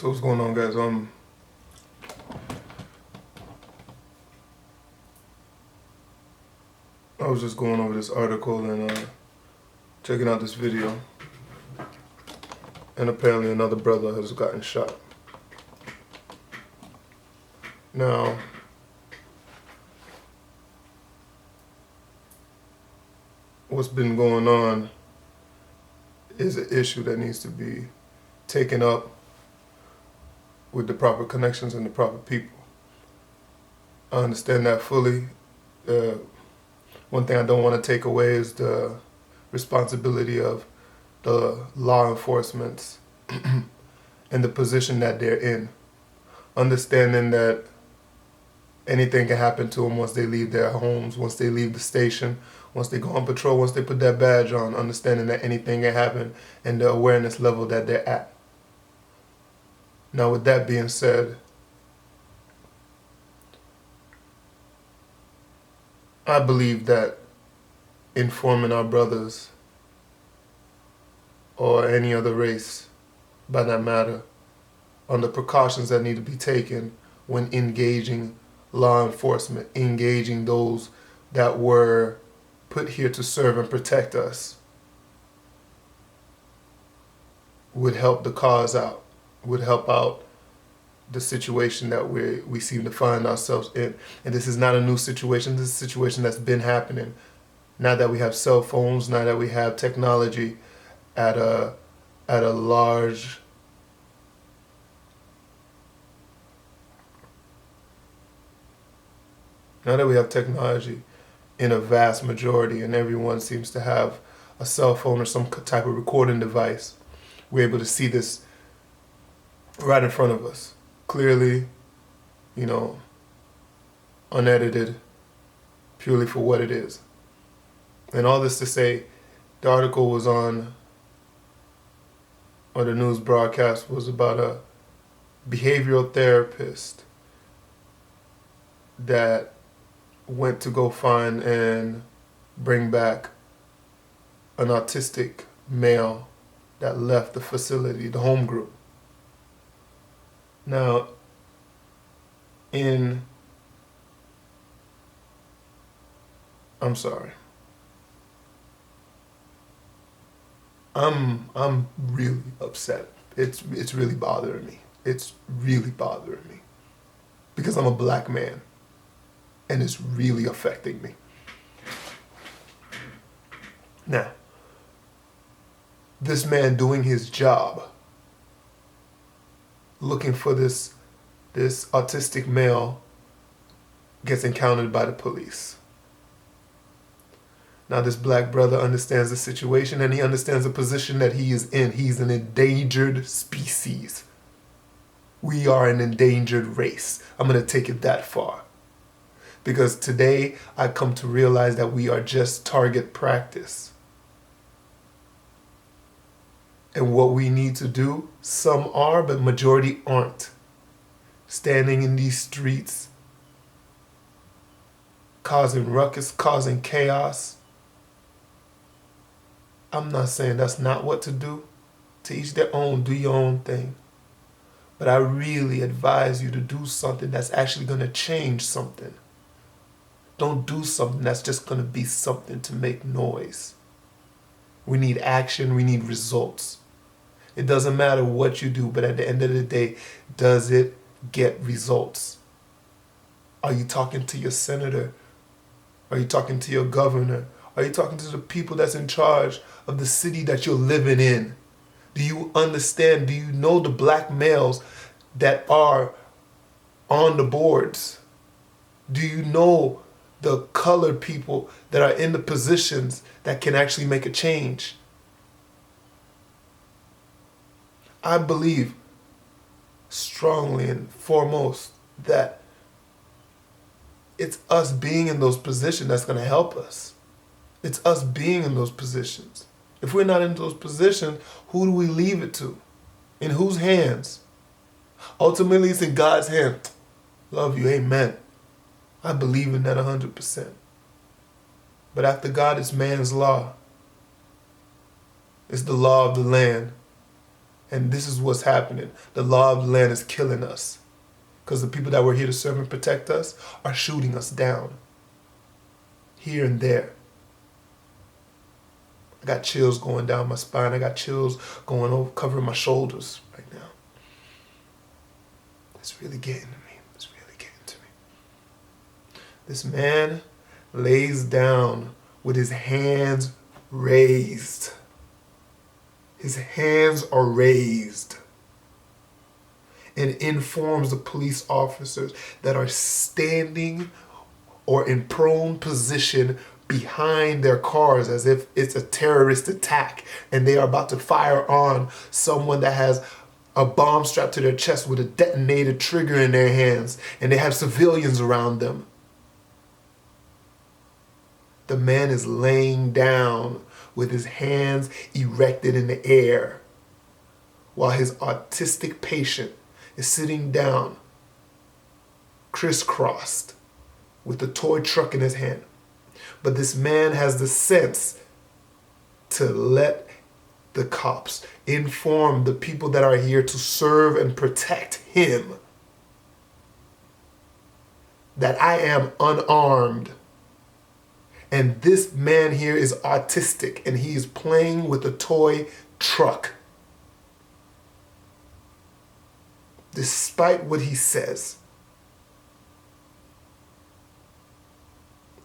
So what's going on, guys? I was just going over this article and checking out this video, and apparently another brother has gotten shot. Now, what's been going on is an issue that needs to be taken up with the proper connections and the proper people. I understand that fully. One thing I don't want to take away is the responsibility of the law enforcement and the position that they're in. Understanding that anything can happen to them once they leave their homes, once they leave the station, once they go on patrol, once they put that badge on, understanding that anything can happen and the awareness level that they're at. Now, with that being said, I believe that informing our brothers or any other race, by that matter, on the precautions that need to be taken when engaging law enforcement, engaging those that were put here to serve and protect us, would help the cause out, would help out the situation that we seem to find ourselves in. And this is not a new situation. This is a situation that's been happening. Now that we have cell phones, now that we have technology at a large now that we have technology in a vast majority and everyone seems to have a cell phone or some type of recording device, we're able to see this right in front of us. Clearly, unedited, purely for what it is. And all this to say, the article was on, or the news broadcast was about a behavioral therapist that went to go find and bring back an autistic male that left the facility, the home group. Now, I'm sorry. I'm really upset. It's really bothering me. It's really bothering me. Because I'm a black man. And it's really affecting me. Now, this man doing his job, looking for this autistic male, gets encountered by the police. Now, this black brother understands the situation and he understands the position that he is in. He's an endangered species. We are an endangered race. I'm going to take it that far. Because today I come to realize that we are just target practice. And what we need to do, some are, but majority aren't. Standing in these streets, causing ruckus, causing chaos. I'm not saying that's not what to do. To each their own, do your own thing. But I really advise you to do something that's actually going to change something. Don't do something that's just going to be something to make noise. We need action, we need results. It doesn't matter what you do, but at the end of the day, does it get results? Are you talking to your senator? Are you talking to your governor? Are you talking to the people that's in charge of the city that you're living in? Do you understand? Do you know the black males that are on the boards? Do you know the colored people that are in the positions that can actually make a change? I believe strongly and foremost that it's us being in those positions that's going to help us. It's us being in those positions. If we're not in those positions, who do we leave it to? In whose hands? Ultimately, it's in God's hand. Love you, amen. I believe in that 100%. But after God, it's man's law. It's the law of the land. And this is what's happening. The law of the land is killing us. Because the people that were here to serve and protect us are shooting us down. Here and there. I got chills going down my spine. I got chills going over, covering my shoulders right now. It's really getting to me. It's really getting to me. This man lays down with his hands raised. His hands are raised. And informs the police officers that are standing or in prone position behind their cars as if it's a terrorist attack and they are about to fire on someone that has a bomb strapped to their chest with a detonated trigger in their hands, and they have civilians around them. The man is laying down with his hands erected in the air while his autistic patient is sitting down, crisscrossed, with the toy truck in his hand. But this man has the sense to let the cops inform the people that are here to serve and protect him that I am unarmed. And this man here is autistic and he is playing with a toy truck. Despite what he says,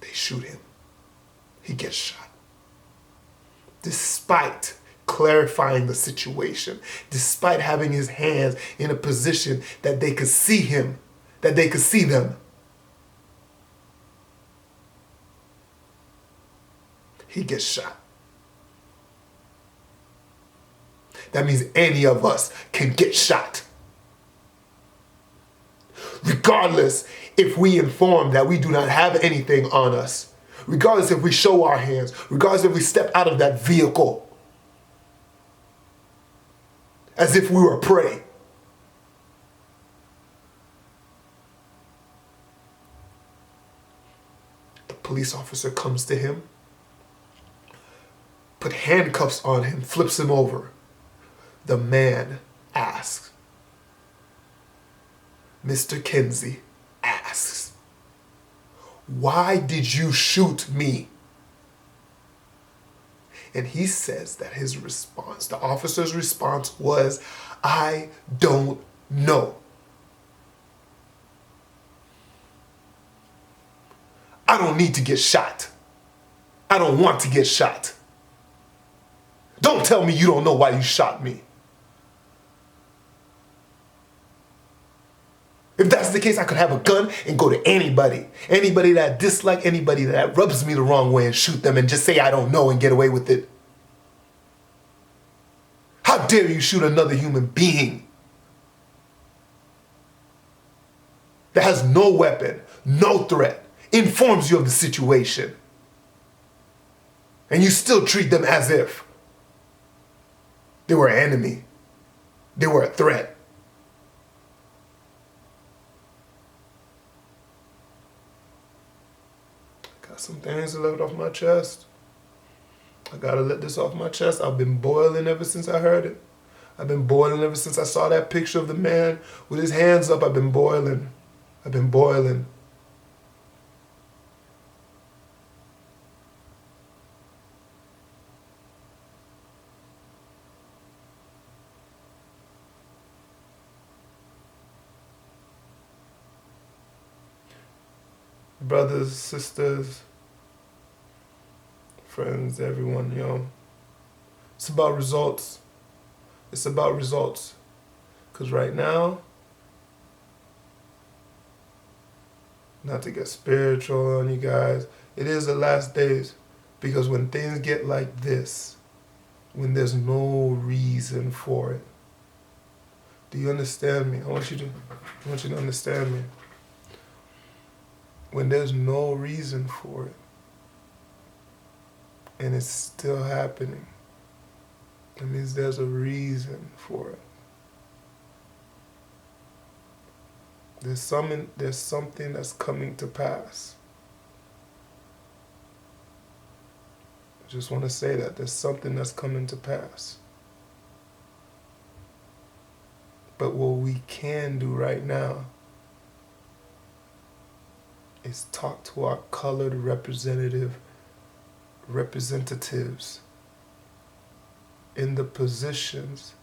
they shoot him. He gets shot. Despite clarifying the situation, despite having his hands in a position that they could see him, that they could see them, he gets shot. That means any of us can get shot. Regardless if we inform that we do not have anything on us, regardless if we show our hands, regardless if we step out of that vehicle as if we were prey. The police officer comes to him, put handcuffs on him, flips him over. The man asks, Mr. Kinsey asks, why did you shoot me? And he says that his response, the officer's response was, I don't know. I don't need to get shot. I don't want to get shot. Don't tell me you don't know why you shot me. If that's the case, I could have a gun and go to anybody. Anybody that I dislike, anybody that rubs me the wrong way, and shoot them and just say I don't know and get away with it. How dare you shoot another human being that has no weapon, no threat, informs you of the situation, and you still treat them as if they were an enemy, they were a threat. Some things to let off my chest. I gotta let this off my chest. I've been boiling ever since I heard it. I've been boiling ever since I saw that picture of the man with his hands up. I've been boiling. I've been boiling. Brothers, sisters, friends, everyone, it's about results. It's about results. Because right now, not to get spiritual on you guys, it is the last days. Because when things get like this, when there's no reason for it, do you understand me? I want you to understand me. When there's no reason for it, and it's still happening, that means there's a reason for it. There's something that's coming to pass. I just want to say that there's something that's coming to pass. But what we can do right now is talk to our colored representatives in the positions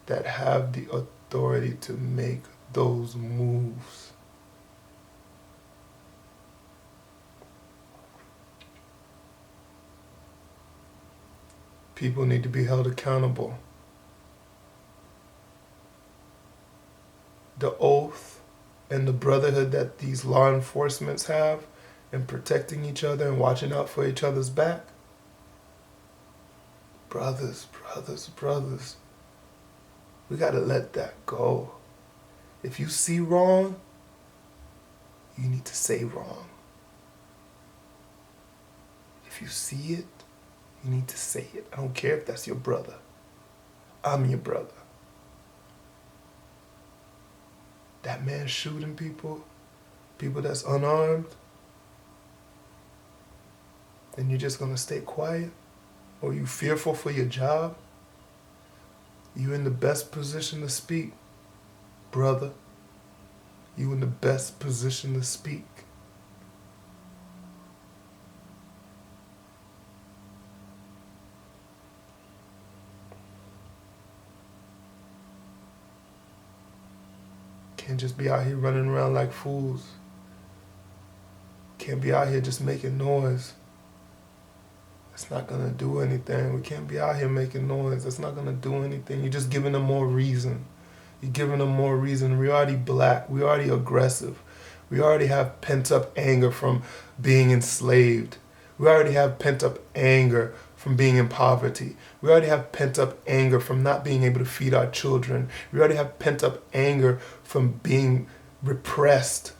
that have the authority to make those moves. People need to be held accountable. The oath and the brotherhood that these law enforcements have in protecting each other and watching out for each other's back. Brothers, we gotta let that go. If you see wrong, you need to say wrong. If you see it, you need to say it. I don't care if that's your brother. I'm your brother. That man shooting people that's unarmed, and you're just gonna stay quiet? Or you fearful for your job? You in the best position to speak, brother. You in the best position to speak. Can't just be out here running around like fools. Can't be out here just making noise. That's not gonna do anything. We can't be out here making noise. That's not gonna do anything. You're just giving them more reason. You're giving them more reason. We're already black. We're already aggressive. We already have pent-up anger from being enslaved. We already have pent-up anger from being in poverty. We already have pent-up anger from not being able to feed our children. We already have pent-up anger from being repressed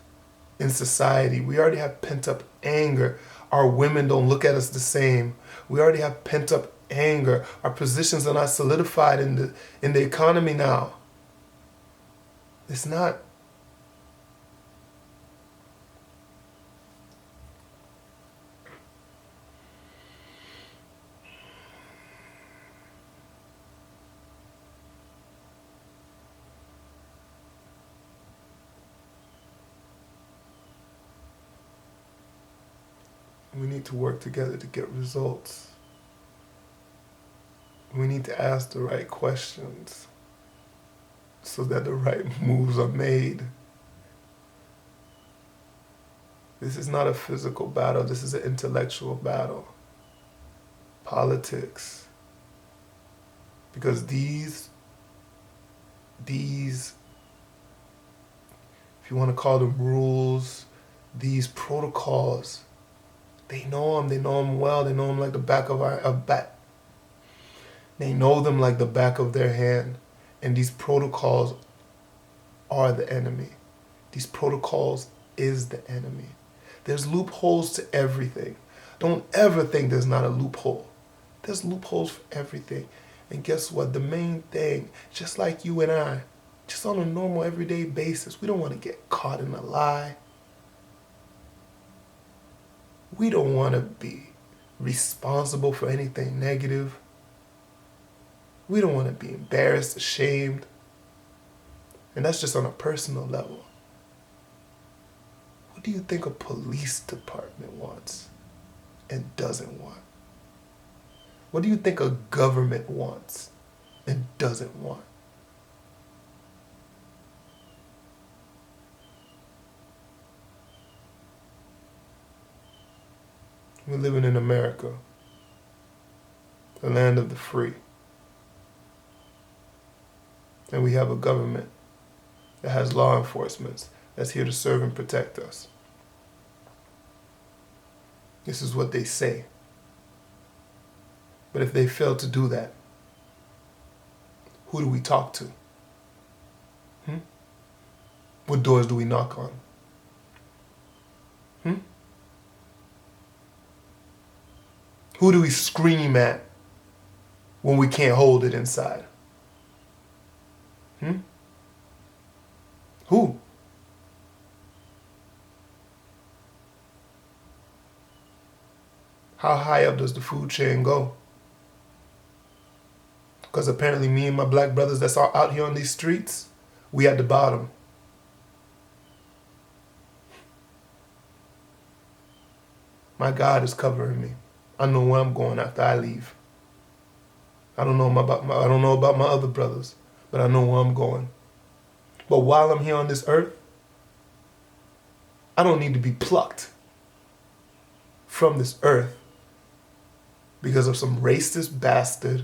in society. We already have pent-up anger. Our women don't look at us the same. We already have pent-up anger. Our positions are not solidified in the economy now. It's not. We need to work together to get results. We need to ask the right questions so that the right moves are made. This is not a physical battle. This is an intellectual battle. Politics. Because these, if you want to call them rules, these protocols, they know them well, they know them like the back of our back. They know them like the back of their hand. And these protocols are the enemy. These protocols is the enemy. There's loopholes to everything. Don't ever think there's not a loophole. There's loopholes for everything. And guess what? The main thing, just like you and I, just on a normal everyday basis, we don't want to get caught in a lie. We don't want to be responsible for anything negative. We don't want to be embarrassed, ashamed. And that's just on a personal level. What do you think a police department wants and doesn't want? What do you think a government wants and doesn't want? We're living in America, the land of the free. And we have a government that has law enforcement that's here to serve and protect us. This is what they say. But if they fail to do that, who do we talk to? What doors do we knock on? Who do we scream at when we can't hold it inside? Who? How high up does the food chain go? Because apparently me and my black brothers that's all out here on these streets, we at the bottom. My God is covering me. I know where I'm going after I leave. I don't know about my other brothers, but I know where I'm going. But while I'm here on this earth, I don't need to be plucked from this earth because of some racist bastard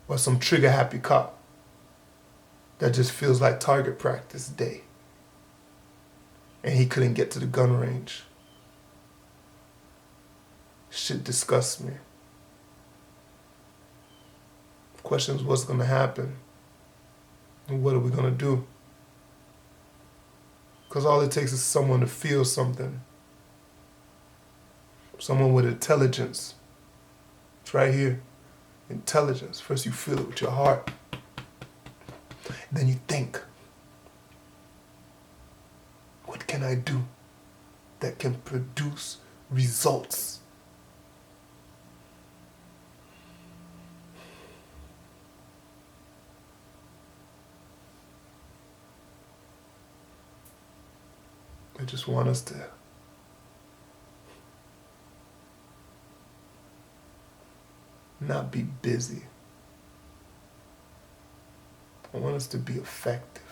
or some trigger happy cop that just feels like target practice day and he couldn't get to the gun range. Shit disgusts me. The question is, what's gonna happen? And what are we gonna do? Because all it takes is someone to feel something. Someone with intelligence. It's right here. Intelligence. First you feel it with your heart. Then you think, what can I do that can produce results? I just want us to not be busy. I want us to be effective.